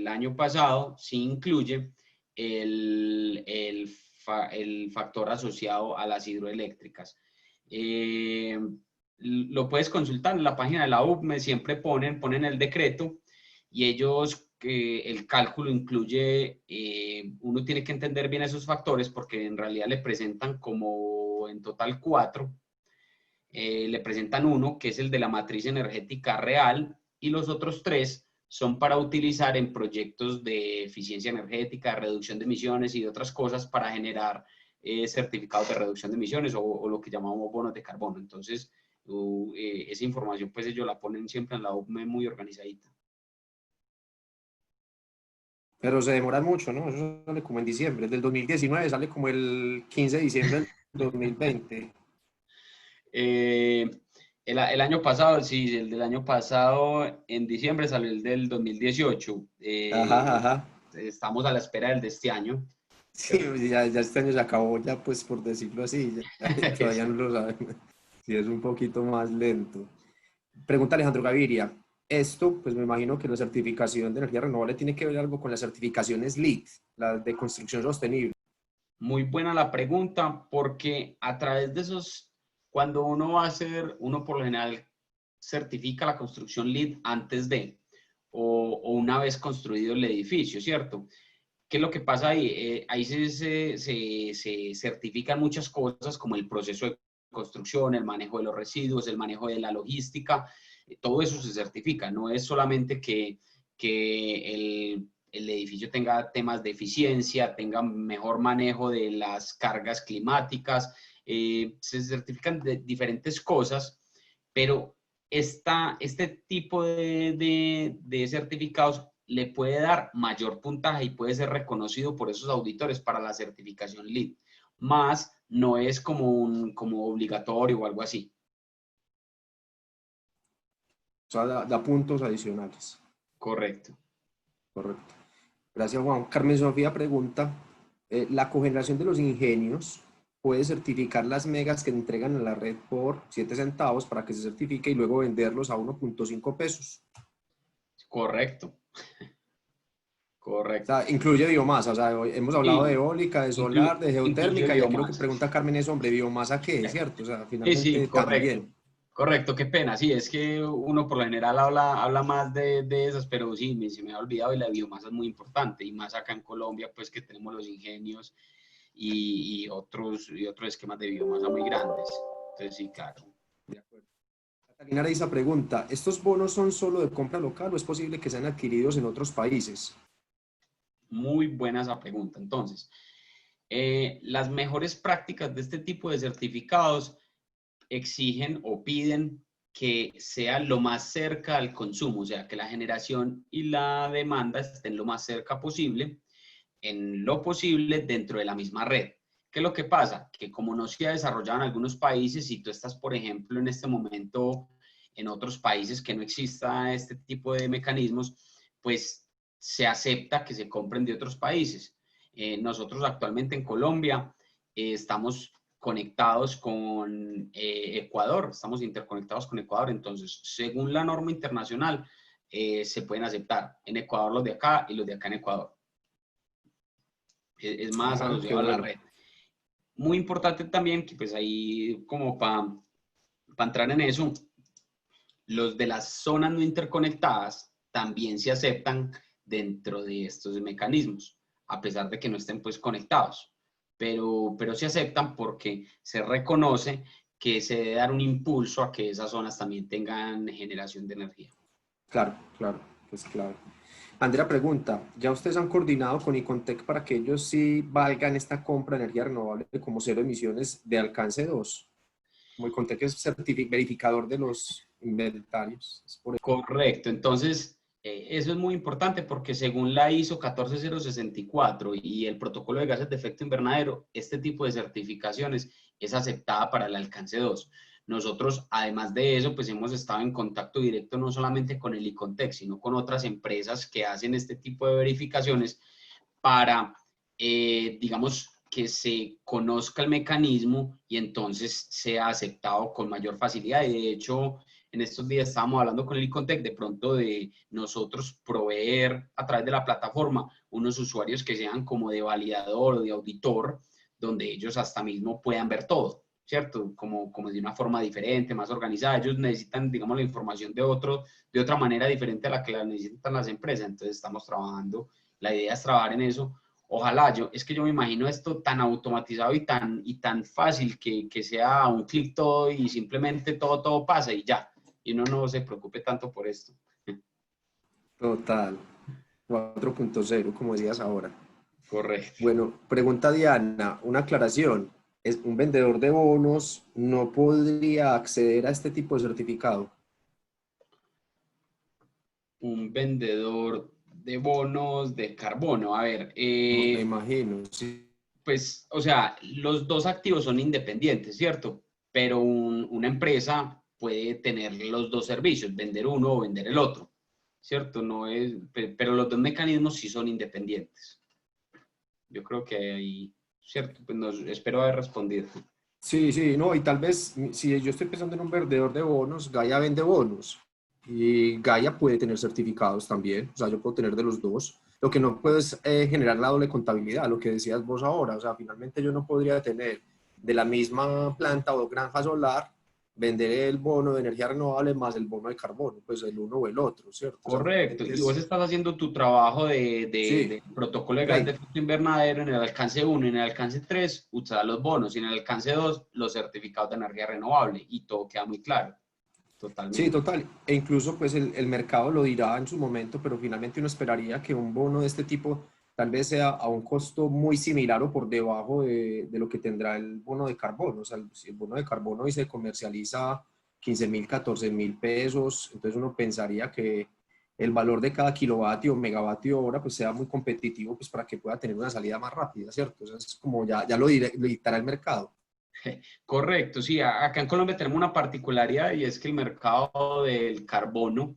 [SPEAKER 1] año pasado, sí incluye el factor asociado a las hidroeléctricas. Lo puedes consultar en la página de la UPME, siempre ponen el decreto y ellos, el cálculo incluye, uno tiene que entender bien esos factores porque en realidad le presentan como en total 4, le presentan uno que es el de la matriz energética real y los otros 3 son para utilizar en proyectos de eficiencia energética, reducción de emisiones y de otras cosas para generar certificados de reducción de emisiones o lo que llamamos bonos de carbono. Entonces, esa información pues ellos la ponen siempre en la UPME muy organizadita.
[SPEAKER 2] Pero se demoran mucho, ¿no? Eso sale como en diciembre. El del 2019 sale como el 15 de diciembre del 2020.
[SPEAKER 1] El año pasado, sí, el del año pasado, en diciembre salió el del 2018.
[SPEAKER 2] Ajá, ajá.
[SPEAKER 1] Estamos a la espera del de este año.
[SPEAKER 2] Sí, ya este año se acabó, ya pues por decirlo así, ya, todavía no lo saben. Sí, es un poquito más lento. Pregunta Alejandro Gaviria. Esto, pues me imagino que la certificación de energía renovable tiene que ver algo con las certificaciones LEED, las de construcción sostenible.
[SPEAKER 1] Muy buena la pregunta, porque a través de esos, cuando uno va a hacer, uno por lo general certifica la construcción LEED antes de, o una vez construido el edificio, ¿cierto? ¿Qué es lo que pasa ahí? Ahí se certifican muchas cosas como el proceso de construcción, el manejo de los residuos, el manejo de la logística, todo eso se certifica. No es solamente que el edificio tenga temas de eficiencia, tenga mejor manejo de las cargas climáticas, se certifican de diferentes cosas, pero este tipo de certificados le puede dar mayor puntaje y puede ser reconocido por esos auditores para la certificación LEED, más no es como obligatorio o algo así.
[SPEAKER 2] O sea, da puntos adicionales.
[SPEAKER 1] Correcto.
[SPEAKER 2] Correcto. Gracias, Juan. Carmen Sofía pregunta, ¿la cogeneración de los ingenios puede certificar las megas que entregan a la red por 7 centavos para que se certifique y luego venderlos a 1.5 pesos?
[SPEAKER 1] Correcto. Correcto.
[SPEAKER 2] O sea, incluye biomasa, o sea, hemos hablado de eólica, de solar, de geotérmica, y aquí lo que pregunta Carmen es, hombre, ¿biomasa qué es, cierto? O sea, finalmente
[SPEAKER 1] sí, correcto.
[SPEAKER 2] también.
[SPEAKER 1] Correcto, qué pena, sí, es que uno por lo general habla más de esas, pero sí, se me ha olvidado y la biomasa es muy importante, y más acá en Colombia, pues que tenemos los ingenios y otros esquemas de biomasa muy grandes. Entonces, sí, claro.
[SPEAKER 2] De acuerdo. Catalina Araiza pregunta, ¿estos bonos son solo de compra local o es posible que sean adquiridos en otros países?
[SPEAKER 1] Muy buena esa pregunta. Entonces, las mejores prácticas de este tipo de certificados exigen o piden que sea lo más cerca al consumo, o sea, que la generación y la demanda estén lo más cerca posible, en lo posible dentro de la misma red. ¿Qué es lo que pasa? Que como no se ha desarrollado en algunos países, si tú estás, por ejemplo, en este momento en otros países que no exista este tipo de mecanismos, pues se acepta que se compren de otros países. Nosotros actualmente en Colombia estamos conectados con Ecuador, estamos interconectados con Ecuador, entonces según la norma internacional se pueden aceptar en Ecuador los de acá y los de acá en Ecuador. Es más asociado a la red. Muy importante también que pues ahí como para entrar en eso, los de las zonas no interconectadas también se aceptan dentro de estos mecanismos, a pesar de que no estén pues conectados. Pero se aceptan porque se reconoce que se debe dar un impulso a que esas zonas también tengan generación de energía.
[SPEAKER 2] Claro, claro. pues claro. Andrea pregunta, ¿ya ustedes han coordinado con Icontec para que ellos sí valgan esta compra de energía renovable como cero emisiones de alcance 2? Como Icontec es verificador de los inventarios. Es por eso.
[SPEAKER 1] Correcto, entonces eso es muy importante porque según la ISO 14064 y el protocolo de gases de efecto invernadero, este tipo de certificaciones es aceptada para el alcance 2. Nosotros, además de eso, pues hemos estado en contacto directo no solamente con el Icontec, sino con otras empresas que hacen este tipo de verificaciones para, digamos, que se conozca el mecanismo y entonces sea aceptado con mayor facilidad. Y de hecho, en estos días estábamos hablando con el Icontec de pronto de nosotros proveer a través de la plataforma unos usuarios que sean como de validador o de auditor, donde ellos hasta mismo puedan ver todo, ¿cierto? Como de una forma diferente, más organizada. Ellos necesitan, digamos, la información de otra manera diferente a la que la necesitan las empresas. Entonces estamos trabajando, la idea es trabajar en eso. Ojalá, es que yo me imagino esto tan automatizado y tan fácil que sea un clic todo y simplemente todo pasa y ya. Y uno no se preocupe tanto por esto.
[SPEAKER 2] Total. 4.0, como decías ahora.
[SPEAKER 1] Correcto.
[SPEAKER 2] Bueno, pregunta Diana, una aclaración. ¿Es un vendedor de bonos no podría acceder a este tipo de certificado?
[SPEAKER 1] Un vendedor de bonos de carbono. A ver,
[SPEAKER 2] Me imagino, sí.
[SPEAKER 1] pues, o sea, los dos activos son independientes, ¿cierto? Pero una empresa puede tener los dos servicios, vender uno o vender el otro, ¿cierto? No es, pero los dos mecanismos sí son independientes. Yo creo que ahí, ¿cierto? Pues espero haber respondido.
[SPEAKER 2] Sí, sí, no, y tal vez si yo estoy pensando en un vendedor de bonos, Gaia vende bonos y Gaia puede tener certificados también, o sea, yo puedo tener de los dos. Lo que no puedo es generar la doble contabilidad, lo que decías vos ahora, o sea, finalmente yo no podría tener de la misma planta o granja solar, vender el bono de energía renovable más el bono de carbono, pues el uno o el otro, ¿cierto? O sea,
[SPEAKER 1] Correcto.
[SPEAKER 2] finalmente
[SPEAKER 1] Y vos
[SPEAKER 2] es,
[SPEAKER 1] estás haciendo tu trabajo
[SPEAKER 2] sí,
[SPEAKER 1] de protocolo de gas de
[SPEAKER 2] right.
[SPEAKER 1] efecto invernadero en el alcance 1 y en el alcance 3, usar los bonos y en el alcance 2, los certificados de energía renovable. Y todo queda muy claro.
[SPEAKER 2] Sí,
[SPEAKER 1] Totalmente.
[SPEAKER 2] total. E incluso pues el mercado lo dirá en su momento, pero finalmente uno esperaría que un bono de este tipo tal vez sea a un costo muy similar o por debajo de lo que tendrá el bono de carbono. O sea, si el bono de carbono hoy se comercializa 15.000, 14.000 pesos, entonces uno pensaría que el valor de cada kilovatio o megavatio hora pues sea muy competitivo pues para que pueda tener una salida más rápida, ¿cierto? O sea, es como ya lo dictará el mercado.
[SPEAKER 1] Correcto, sí. Acá en Colombia tenemos una particularidad y es que el mercado del carbono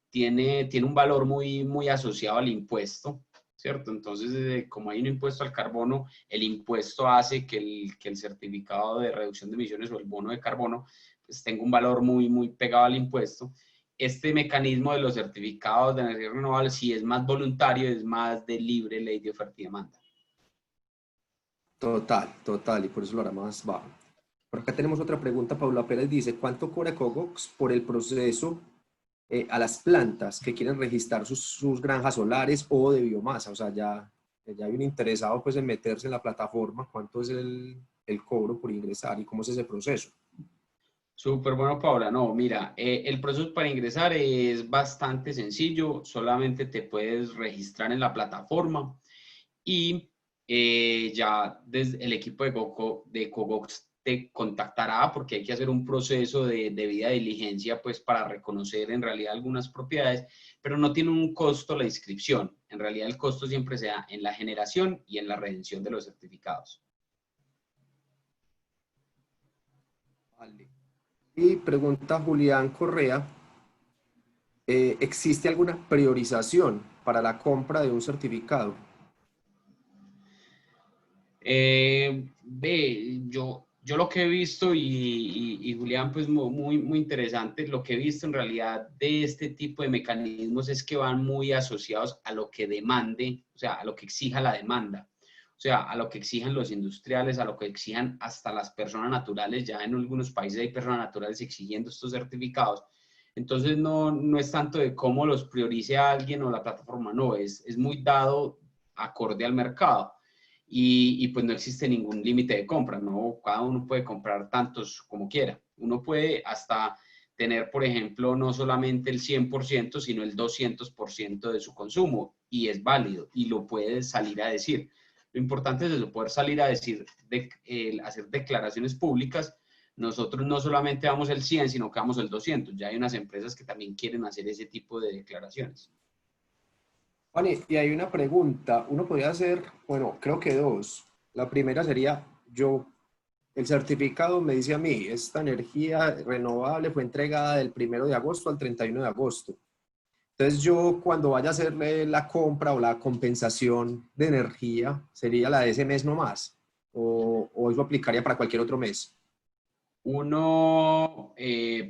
[SPEAKER 1] tiene un valor muy asociado al impuesto, ¿cierto? Entonces, como hay un impuesto al carbono, el impuesto hace que el certificado de reducción de emisiones o el bono de carbono pues, tenga un valor muy pegado al impuesto. Este mecanismo de los certificados de energía renovable, si es más voluntario, es más de libre ley de oferta y demanda.
[SPEAKER 2] Total, total, y por eso lo hará más bajo. Por acá tenemos otra pregunta. Paula Pérez dice, ¿cuánto cobra Cogox por el proceso a las plantas que quieren registrar sus granjas solares o de biomasa? O sea, ya hay un interesado pues, en meterse en la plataforma. ¿Cuánto es el cobro por ingresar y cómo es ese proceso?
[SPEAKER 1] Súper bueno, Paula. No, mira, el proceso para ingresar es bastante sencillo. Solamente te puedes registrar en la plataforma y ya desde el equipo de Cogox te contactará porque hay que hacer un proceso de debida diligencia pues para reconocer en realidad algunas propiedades, pero no tiene un costo la inscripción. En realidad el costo siempre se da en la generación y en la redención de los certificados.
[SPEAKER 2] Vale. Y pregunta Julián Correa, ¿existe alguna priorización para la compra de un certificado?
[SPEAKER 1] Yo lo que he visto y Julián, pues muy interesante, lo que he visto en realidad de este tipo de mecanismos es que van muy asociados a lo que demande, o sea, a lo que exija la demanda, o sea, a lo que exijan los industriales, a lo que exijan hasta las personas naturales, ya en algunos países hay personas naturales exigiendo estos certificados. Entonces no es tanto de cómo los priorice alguien o la plataforma, no, es muy dado acorde al mercado y pues no existe ningún límite de compra, ¿no? Cada uno puede comprar tantos como quiera. Uno puede hasta tener, por ejemplo, no solamente el 100%, sino el 200% de su consumo, y es válido, y lo puede salir a decir. Lo importante es eso, poder salir a decir, hacer declaraciones públicas. Nosotros no solamente damos el 100, sino que damos el 200. Ya hay unas empresas que también quieren hacer ese tipo de declaraciones.
[SPEAKER 2] Vale, y hay una pregunta. Uno podría hacer, bueno, creo que dos. La primera sería, el certificado me dice a mí, esta energía renovable fue entregada del 1 de agosto al 31 de agosto. Entonces yo cuando vaya a hacerle la compra o la compensación de energía, ¿sería la de ese mes nomás? ¿O eso aplicaría para cualquier otro mes?
[SPEAKER 1] Uno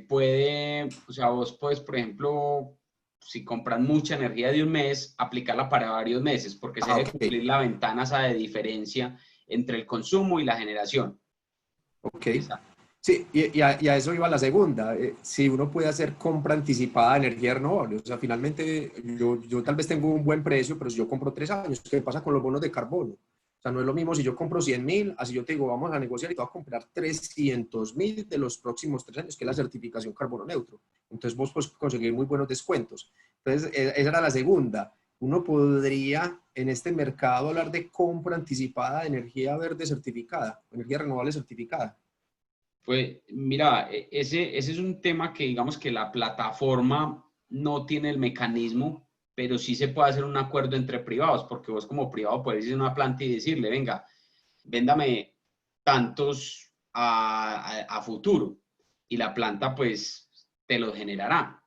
[SPEAKER 1] puede, o sea, vos puedes, por ejemplo, si compras mucha energía de un mes, aplicarla para varios meses, porque se debe cumplir la ventana esa de diferencia entre el consumo y la generación.
[SPEAKER 2] Ok. Sí, y a eso iba la segunda. Si uno puede hacer compra anticipada de energía renovable, o sea, finalmente yo tal vez tengo un buen precio, pero si yo compro 3 años, ¿qué pasa con los bonos de carbono? O sea, no es lo mismo si yo compro 100.000, así yo te digo, vamos a negociar y te voy a comprar 300.000 de los próximos 3 años, que es la certificación carbono neutro. Entonces vos puedes conseguir muy buenos descuentos. Entonces, esa era la segunda. Uno podría en este mercado hablar de compra anticipada de energía verde certificada, energía renovable certificada.
[SPEAKER 1] Pues mira, ese es un tema que digamos que la plataforma no tiene el mecanismo, pero sí se puede hacer un acuerdo entre privados, porque vos como privado puedes ir a una planta y decirle, venga, véndame tantos a futuro, y la planta pues te lo generará.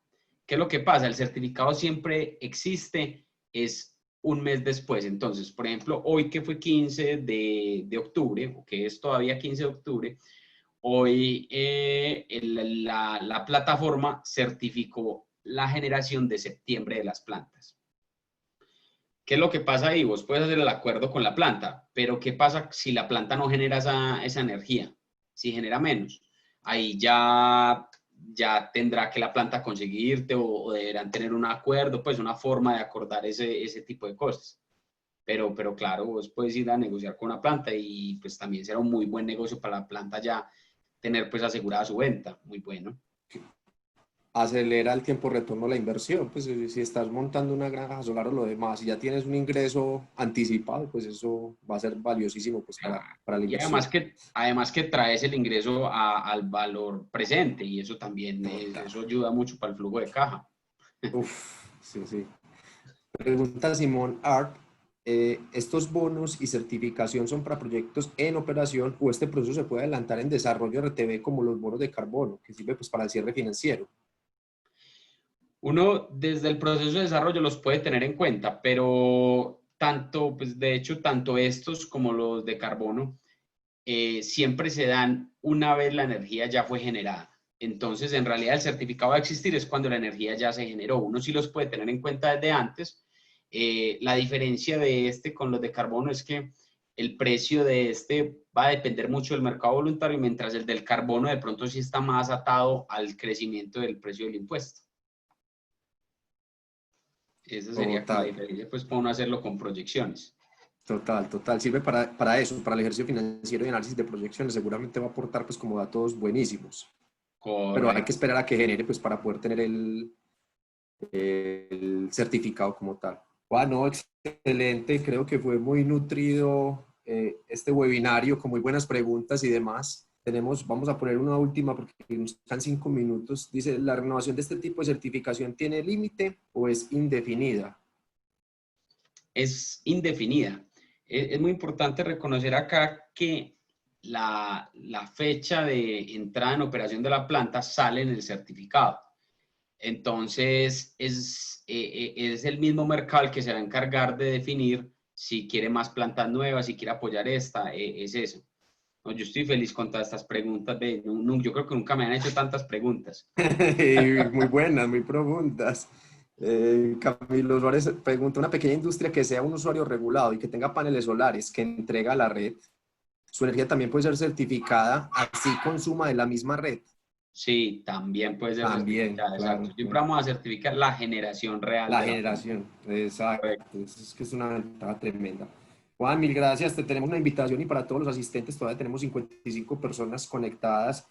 [SPEAKER 1] ¿Qué es lo que pasa? El certificado siempre existe, es un mes después. Entonces, por ejemplo, hoy que fue 15 de octubre, o que es todavía 15 de octubre, hoy la plataforma certificó la generación de septiembre de las plantas. ¿Qué es lo que pasa ahí? Vos puedes hacer el acuerdo con la planta, pero ¿qué pasa si la planta no genera esa energía? Si genera menos, ahí ya tendrá que la planta conseguirte o deberán tener un acuerdo, pues una forma de acordar ese tipo de cosas. Pero claro, vos puedes ir a negociar con una planta y pues también será un muy buen negocio para la planta ya tener pues asegurada su venta, muy bueno.
[SPEAKER 2] Acelera el tiempo de retorno a la inversión, pues si estás montando una granja solar o lo demás y ya tienes un ingreso anticipado, pues eso va a ser valiosísimo pues para la
[SPEAKER 1] Y
[SPEAKER 2] inversión.
[SPEAKER 1] además que traes el ingreso al valor presente, y eso también eso ayuda mucho para el flujo de caja.
[SPEAKER 2] Uf, sí, sí. Pregunta Simón Art, ¿estos bonos y certificación son para proyectos en operación o este proceso se puede adelantar en desarrollo RTV como los bonos de carbono, que sirve pues para el cierre financiero?
[SPEAKER 1] Uno desde el proceso de desarrollo los puede tener en cuenta, pero tanto, pues de hecho, tanto estos como los de carbono siempre se dan una vez la energía ya fue generada. Entonces, en realidad el certificado va a existir es cuando la energía ya se generó. Uno sí los puede tener en cuenta desde antes. La diferencia de este con los de carbono es que el precio de este va a depender mucho del mercado voluntario, mientras el del carbono de pronto sí está más atado al crecimiento del precio del impuesto. Esa sería la diferencia, pues, para uno hacerlo con proyecciones.
[SPEAKER 2] Total. Sirve para eso, para el ejercicio financiero y análisis de proyecciones. Seguramente va a aportar pues como datos buenísimos. Correcto. Pero hay que esperar a que genere pues para poder tener el certificado como tal. Bueno, excelente. Creo que fue muy nutrido este webinario con muy buenas preguntas y demás. Vamos a poner una última porque nos quedan 5 minutos. Dice, ¿la renovación de este tipo de certificación tiene límite o es indefinida?
[SPEAKER 1] Es indefinida. Es muy importante reconocer acá que la fecha de entrada en operación de la planta sale en el certificado. Entonces, es el mismo mercado el que se va a encargar de definir si quiere más plantas nuevas, si quiere apoyar esta, es eso. No, yo estoy feliz con todas estas preguntas. Yo creo que nunca me han hecho tantas preguntas.
[SPEAKER 2] Muy buenas, muy profundas. Camilo Suárez pregunta, una pequeña industria que sea un usuario regulado y que tenga paneles solares que entrega a la red, ¿su energía también puede ser certificada así consuma de la misma red?
[SPEAKER 1] Sí, también puede ser
[SPEAKER 2] certificada,
[SPEAKER 1] exacto.
[SPEAKER 2] claro.
[SPEAKER 1] Siempre vamos a certificar la generación real.
[SPEAKER 2] La generación, exacto.
[SPEAKER 1] Correcto.
[SPEAKER 2] Es que es una ventaja tremenda. Juan, mil gracias. Te tenemos una invitación y para todos los asistentes todavía tenemos 55 personas conectadas.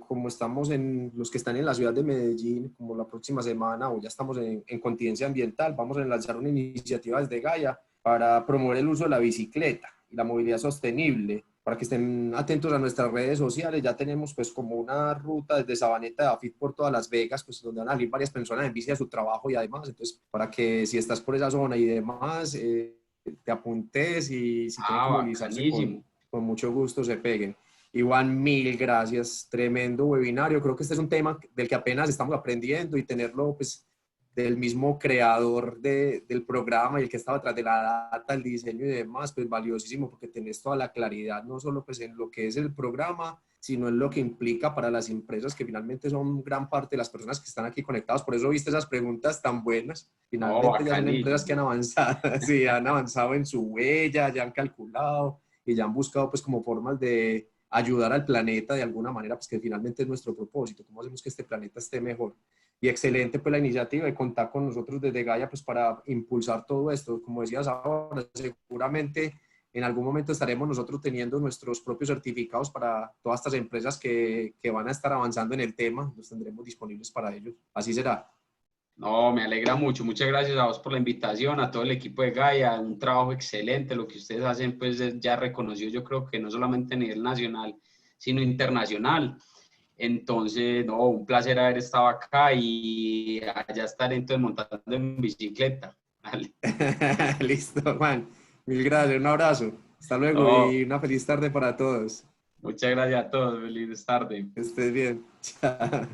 [SPEAKER 2] Como estamos en los que están en la ciudad de Medellín, como la próxima semana o ya estamos en contingencia ambiental, vamos a lanzar una iniciativa desde Gaia para promover el uso de la bicicleta y la movilidad sostenible. Para que estén atentos a nuestras redes sociales, ya tenemos pues como una ruta desde Sabaneta de Afit por todas Las Vegas, pues donde van a salir varias personas en bici a su trabajo y además, entonces para que si estás por esa zona y demás, te apuntes y si tienen que movilizarse con mucho gusto se peguen. Iván, mil gracias, tremendo webinario, creo que este es un tema del que apenas estamos aprendiendo y tenerlo pues del mismo creador del programa y el que estaba detrás de la data, el diseño y demás, pues valiosísimo porque tenés toda la claridad, no solo pues en lo que es el programa, sino en lo que implica para las empresas que finalmente son gran parte de las personas que están aquí conectadas. Por eso viste esas preguntas tan buenas. Finalmente ya son empresas que han avanzado, sí, han avanzado en su huella, ya han calculado y ya han buscado pues como formas de ayudar al planeta de alguna manera, pues que finalmente es nuestro propósito, cómo hacemos que este planeta esté mejor. Y excelente pues la iniciativa de contar con nosotros desde Gaia pues para impulsar todo esto. Como decías ahora, seguramente en algún momento estaremos nosotros teniendo nuestros propios certificados para todas estas empresas que van a estar avanzando en el tema, los tendremos disponibles para ellos. Así será.
[SPEAKER 1] No, me alegra mucho. Muchas gracias a vos por la invitación, a todo el equipo de Gaia, un trabajo excelente. Lo que ustedes hacen pues ya reconocido, yo creo que no solamente a nivel nacional, sino internacional. Entonces, no, un placer haber estado acá y allá estaré entonces montando en bicicleta. Vale.
[SPEAKER 2] Listo, Juan. Mil gracias, un abrazo. Hasta luego y una feliz tarde para todos.
[SPEAKER 1] Muchas gracias a todos, feliz tarde.
[SPEAKER 2] Que estés bien. Chao.